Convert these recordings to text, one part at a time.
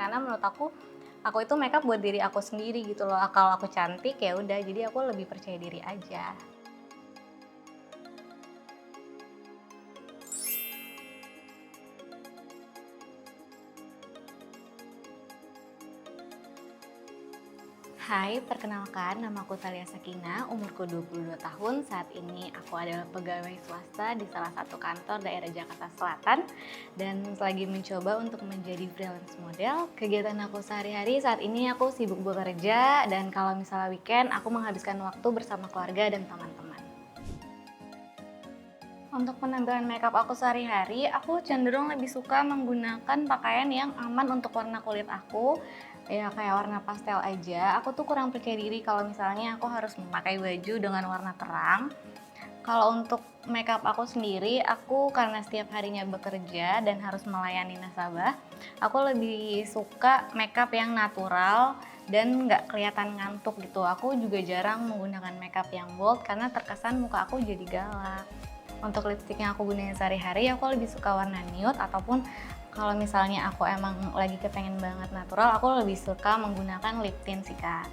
karena menurut aku itu makeup buat diri aku sendiri gitu loh. Kalau aku cantik ya udah, jadi aku lebih percaya diri aja. Hai, perkenalkan nama aku Thalia Sakina, umurku 22 tahun. Saat ini aku adalah pegawai swasta di salah satu kantor daerah Jakarta Selatan dan lagi mencoba untuk menjadi freelance model. Kegiatan aku sehari-hari saat ini aku sibuk bekerja dan kalau misalnya weekend aku menghabiskan waktu bersama keluarga dan teman-teman. Untuk penampilan makeup aku sehari-hari, aku cenderung lebih suka menggunakan pakaian yang aman untuk warna kulit aku. Ya kayak warna pastel aja. Aku tuh kurang percaya diri kalau misalnya aku harus memakai baju dengan warna terang. Kalau untuk makeup aku sendiri, aku karena setiap harinya bekerja dan harus melayani nasabah, aku lebih suka makeup yang natural dan nggak kelihatan ngantuk gitu. Aku juga jarang menggunakan makeup yang bold karena terkesan muka aku jadi galak. Untuk lipstick yang aku gunain sehari-hari, aku lebih suka warna nude ataupun kalau misalnya aku emang lagi kepengen banget natural, aku lebih suka menggunakan lip tint sih, Kak.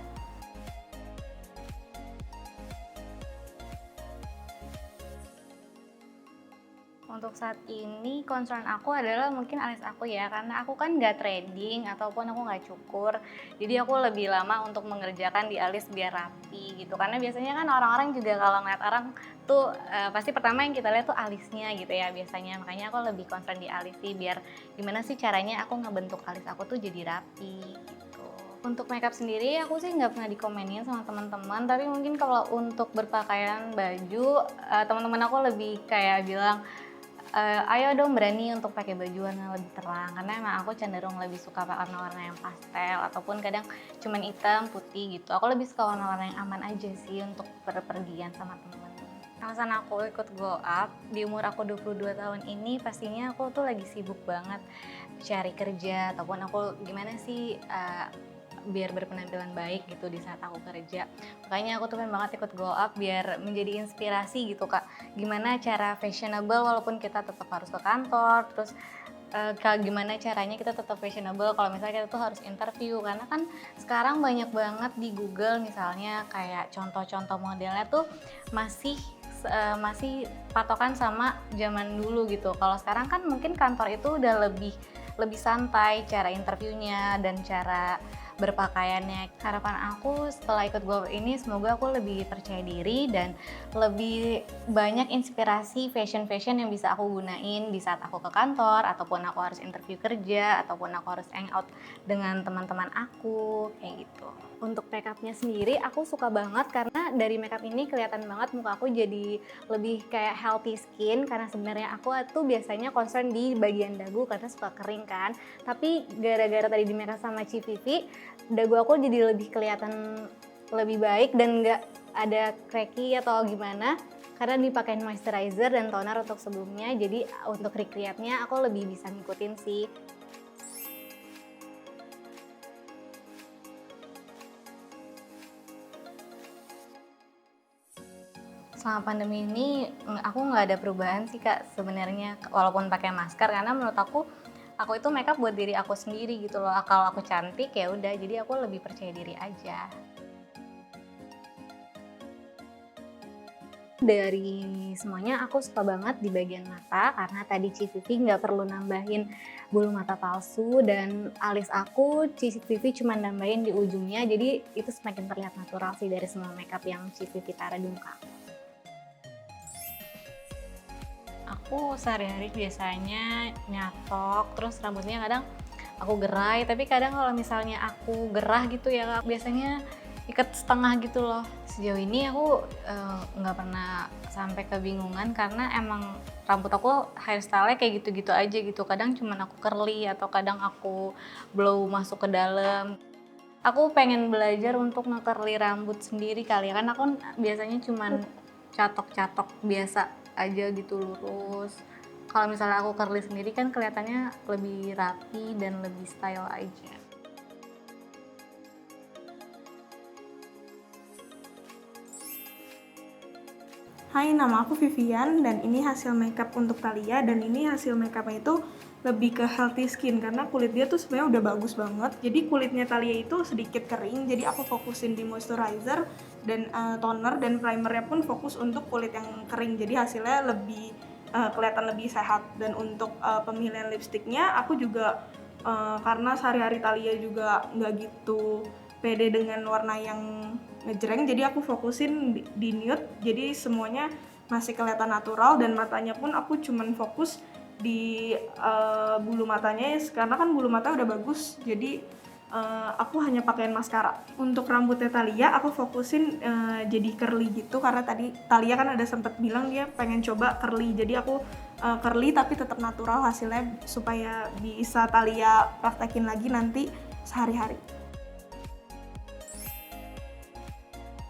Untuk saat ini concern aku adalah mungkin alis aku ya, karena aku kan nggak threading ataupun aku nggak cukur. Jadi aku lebih lama untuk mengerjakan di alis biar rapi gitu. Karena biasanya kan orang-orang juga kalau ngeliat orang tuh pasti pertama yang kita lihat tuh alisnya gitu ya biasanya. Makanya aku lebih concern di alis sih biar gimana sih caranya aku ngebentuk alis aku tuh jadi rapi gitu. Untuk makeup sendiri aku sih nggak pernah dikomenin sama teman-teman, tapi mungkin kalau untuk berpakaian baju teman-teman aku lebih kayak bilang ayo dong berani untuk pakai baju warna lebih terang, karena emang aku cenderung lebih suka warna-warna yang pastel ataupun kadang cuman hitam, putih gitu. Aku lebih suka warna-warna yang aman aja sih untuk berpergian sama temen. Alasan aku ikut glow up di umur aku 22 tahun ini pastinya aku tuh lagi sibuk banget cari kerja ataupun aku gimana sih biar berpenampilan baik gitu di saat aku kerja. Makanya aku tuh pengen banget ikut glow up biar menjadi inspirasi gitu Kak. Gimana cara fashionable walaupun kita tetap harus ke kantor, terus gimana caranya kita tetap fashionable kalau misalnya kita tuh harus interview, karena kan sekarang banyak banget di Google misalnya kayak contoh-contoh modelnya tuh masih patokan sama zaman dulu gitu. Kalau sekarang kan mungkin kantor itu udah lebih lebih santai cara interviewnya dan cara berpakaiannya. Harapan aku setelah ikut Glow Up ini semoga aku lebih percaya diri dan lebih banyak inspirasi fashion-fashion yang bisa aku gunain di saat aku ke kantor ataupun aku harus interview kerja ataupun aku harus hangout dengan teman-teman aku kayak gitu. Untuk makeupnya sendiri aku suka banget karena dari makeup ini kelihatan banget muka aku jadi lebih kayak healthy skin, karena sebenarnya aku tuh biasanya concern di bagian dagu karena suka kering kan. Tapi gara-gara tadi di makeup sama CVV, dagu aku jadi lebih kelihatan lebih baik dan nggak ada cracky atau gimana karena dipakein moisturizer dan toner untuk sebelumnya. Jadi untuk recreate-nya aku lebih bisa ngikutin sih. Selama pandemi ini aku nggak ada perubahan sih Kak sebenarnya walaupun pakai masker, karena menurut aku itu makeup buat diri aku sendiri gitu loh. Kalau aku cantik ya udah, jadi aku lebih percaya diri aja. Dari semuanya aku suka banget di bagian mata karena tadi CVV nggak perlu nambahin bulu mata palsu dan alis aku CVV cuma nambahin di ujungnya, jadi itu semakin terlihat natural sih dari semua makeup yang CVV taruh di muka aku. Aku sehari-hari biasanya nyatok, terus rambutnya kadang aku gerai, tapi kadang kalau misalnya aku gerah gitu ya Kak, biasanya ikat setengah gitu loh. Sejauh ini aku nggak pernah sampai kebingungan karena emang rambut aku hairstyle-nya kayak gitu-gitu aja gitu. Kadang cuman aku curly atau kadang aku blow masuk ke dalam. Aku pengen belajar untuk nge-curly rambut sendiri kali ya, kan aku biasanya cuman catok-catok biasa aja gitu lurus. Kalau misalnya aku curly sendiri kan kelihatannya lebih rapi dan lebih style aja. Hai, nama aku Vivian dan ini hasil makeup untuk Thalia, dan ini hasil makeupnya itu lebih ke healthy skin karena kulit dia tuh sebenarnya udah bagus banget. Jadi kulitnya Thalia itu sedikit kering, jadi aku fokusin di moisturizer dan toner, dan primernya pun fokus untuk kulit yang kering. Jadi hasilnya lebih kelihatan lebih sehat. Dan untuk pemilihan lipstiknya aku juga karena sehari-hari Thalia juga nggak gitu pede dengan warna yang ngejreng, jadi aku fokusin di nude, jadi semuanya masih kelihatan natural. Dan matanya pun aku cuman fokus di bulu matanya karena kan bulu mata udah bagus, jadi aku hanya pakaiin maskara. Untuk rambutnya Thalia aku fokusin jadi curly gitu, karena tadi Thalia kan ada sempet bilang dia pengen coba curly, jadi aku curly tapi tetap natural hasilnya supaya bisa Thalia praktekin lagi nanti sehari-hari.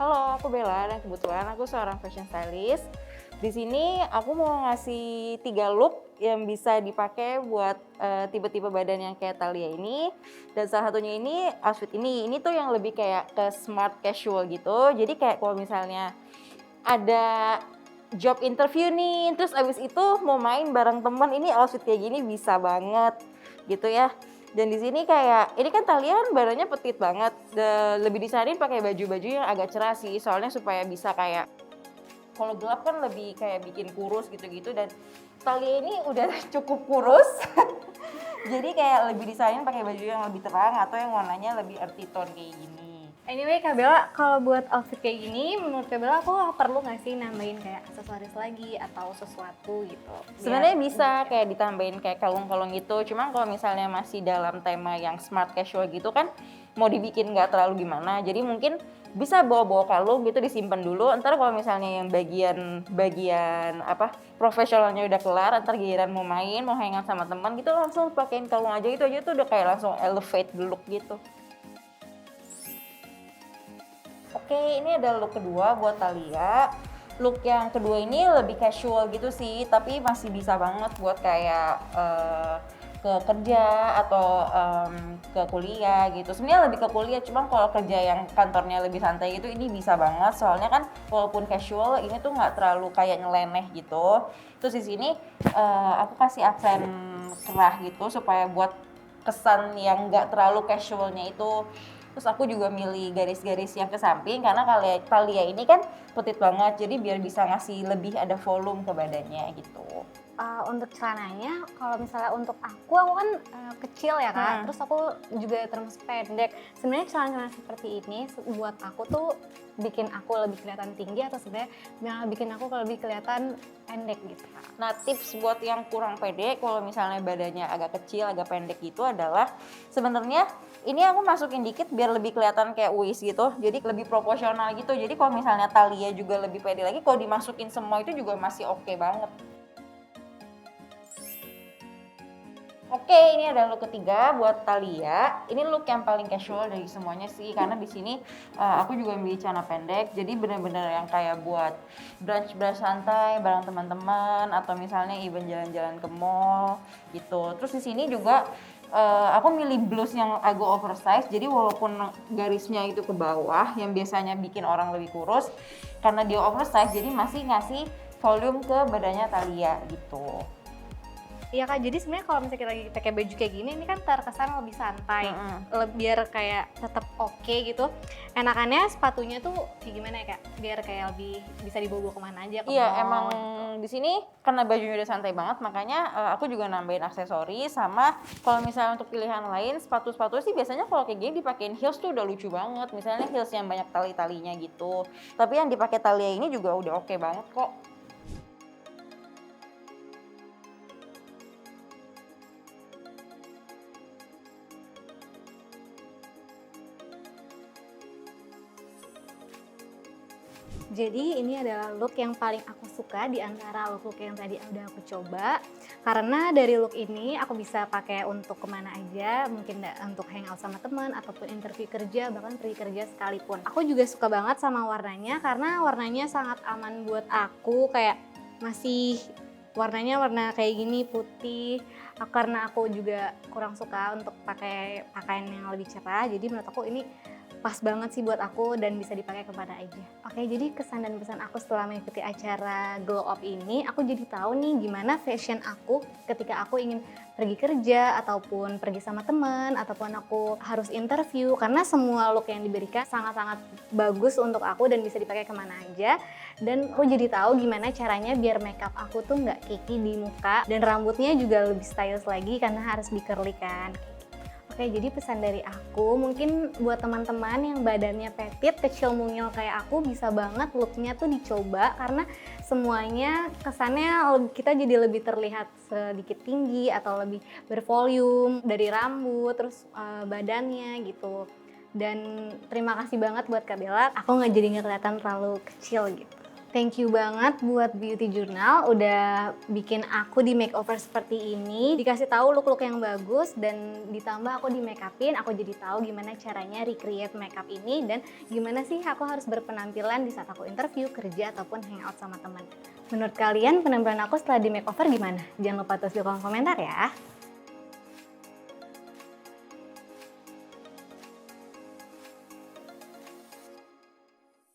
Halo, aku Bella dan kebetulan aku seorang fashion stylist. Di sini aku mau ngasih 3 look yang bisa dipakai buat tipe-tipe badan yang kayak Thalia ini. Dan salah satunya ini outfit ini. Ini tuh yang lebih kayak ke smart casual gitu. Jadi kayak kalau misalnya ada job interview nih, terus abis itu mau main bareng temen, ini outfit kayak gini bisa banget gitu ya. Dan di sini kayak ini kan Thalia kan badannya petit banget, lebih disaranin pakai baju-baju yang agak cerah sih, soalnya supaya bisa kayak kalau gelap kan lebih kayak bikin kurus gitu-gitu, dan Thalia ini udah cukup kurus. Jadi kayak lebih disaranin pakai baju yang lebih terang atau yang warnanya lebih earthy tone kayak gini. Anyway Kak Bella, kalau buat outfit kayak gini, menurut Kak Bella aku perlu nggak sih nambahin kayak aksesoris lagi atau sesuatu gitu? Sebenarnya bisa kayak ditambahin kayak kalung-kalung gitu, cuma kalau misalnya masih dalam tema yang smart casual gitu kan mau dibikin nggak terlalu gimana, jadi mungkin bisa bawa-bawa kalung gitu disimpan dulu, ntar kalau misalnya yang bagian apa profesionalnya udah kelar, ntar giliran mau main, mau hangout sama teman gitu langsung pakein kalung aja, itu aja tuh udah kayak langsung elevate the look gitu. Oke, ini ada look kedua buat Thalia. Look yang kedua ini lebih casual gitu sih, tapi masih bisa banget buat kayak ke kerja atau ke kuliah gitu. Sebenarnya lebih ke kuliah, cuma kalau kerja yang kantornya lebih santai gitu ini bisa banget. Soalnya kan walaupun casual ini tuh nggak terlalu kayak nyeleneh gitu. Terus di sini aku kasih aksen kerah gitu supaya buat kesan yang nggak terlalu casualnya itu. Terus aku juga milih garis-garis yang ke samping karena Thalia ini kan petit banget, jadi biar bisa ngasih lebih ada volume ke badannya gitu. Untuk celananya, kalau misalnya untuk aku kan kecil ya Kak, terus aku juga termasuk pendek. Sebenarnya celana-celana seperti ini buat aku tuh bikin aku lebih kelihatan tinggi atau sebenarnya malah bikin aku lebih kelihatan pendek gitu Kak? Nah, tips buat yang kurang pede kalau misalnya badannya agak kecil, agak pendek gitu adalah sebenarnya ini aku masukin dikit biar lebih kelihatan kayak waist gitu. Jadi lebih proporsional gitu. Jadi kalau misalnya Thalia juga lebih pede lagi, kalau dimasukin semua itu juga masih oke banget. Oke, ini ada look ketiga buat Thalia. Ini look yang paling casual dari semuanya sih, karena di sini aku juga milih celana pendek. Jadi bener-bener yang kayak buat brunch santai bareng teman-teman atau misalnya even jalan-jalan ke mall gitu. Terus di sini juga aku milih blouse yang agak oversize. Jadi walaupun garisnya itu ke bawah, yang biasanya bikin orang lebih kurus, karena dia oversize, jadi masih ngasih volume ke badannya Thalia gitu. Iya Kak, jadi sebenarnya kalau misalnya kita lagi pakai baju kayak gini, ini kan terkesan lebih santai, biar kayak tetap oke gitu. Enakannya sepatunya tuh kayak gimana ya Kak? Biar kayak lebih bisa dibawa kemana aja ke Iya, mall emang gitu. di sini karena bajunya udah santai banget, makanya aku juga nambahin aksesoris. Sama kalau misalnya untuk pilihan lain, sepatu-sepatu sih biasanya kalau kayak gini dipakein heels tuh udah lucu banget. Misalnya heels yang banyak tali-talinya gitu. Tapi yang dipakai Thalia ini juga udah oke banget kok. Jadi ini adalah look yang paling aku suka di antara look-look yang tadi udah aku coba. Karena dari look ini aku bisa pakai untuk kemana aja, mungkin untuk hangout sama teman ataupun interview kerja, bahkan pergi kerja sekalipun. Aku juga suka banget sama warnanya karena warnanya sangat aman buat aku, kayak masih warnanya warna kayak gini putih. Karena aku juga kurang suka untuk pakai pakaian yang lebih cerah, jadi menurut aku ini pas banget sih buat aku dan bisa dipakai kemana aja. Oke, jadi kesan dan pesan aku setelah mengikuti acara Glow Up ini, aku jadi tahu nih gimana fashion aku ketika aku ingin pergi kerja ataupun pergi sama teman ataupun aku harus interview, karena semua look yang diberikan sangat-sangat bagus untuk aku dan bisa dipakai kemana aja. Dan aku jadi tahu gimana caranya biar makeup aku tuh nggak keki di muka dan rambutnya juga lebih stylish lagi karena harus di curly kan. Oke, jadi pesan dari aku mungkin buat teman-teman yang badannya petit, kecil mungil kayak aku, bisa banget looknya tuh dicoba karena semuanya kesannya kita jadi lebih terlihat sedikit tinggi atau lebih bervolume dari rambut, terus badannya gitu. Dan terima kasih banget buat Kak Bella, aku nggak jadi nggak kelihatan terlalu kecil gitu. Thank you banget buat Beauty Journal udah bikin aku di makeover seperti ini, dikasih tahu look-look yang bagus dan ditambah aku di make upin, aku jadi tahu gimana caranya recreate makeup ini dan gimana sih aku harus berpenampilan di saat aku interview, kerja ataupun hangout sama teman. Menurut kalian penampilan aku setelah di makeover gimana? Jangan lupa tulis di kolom komentar ya.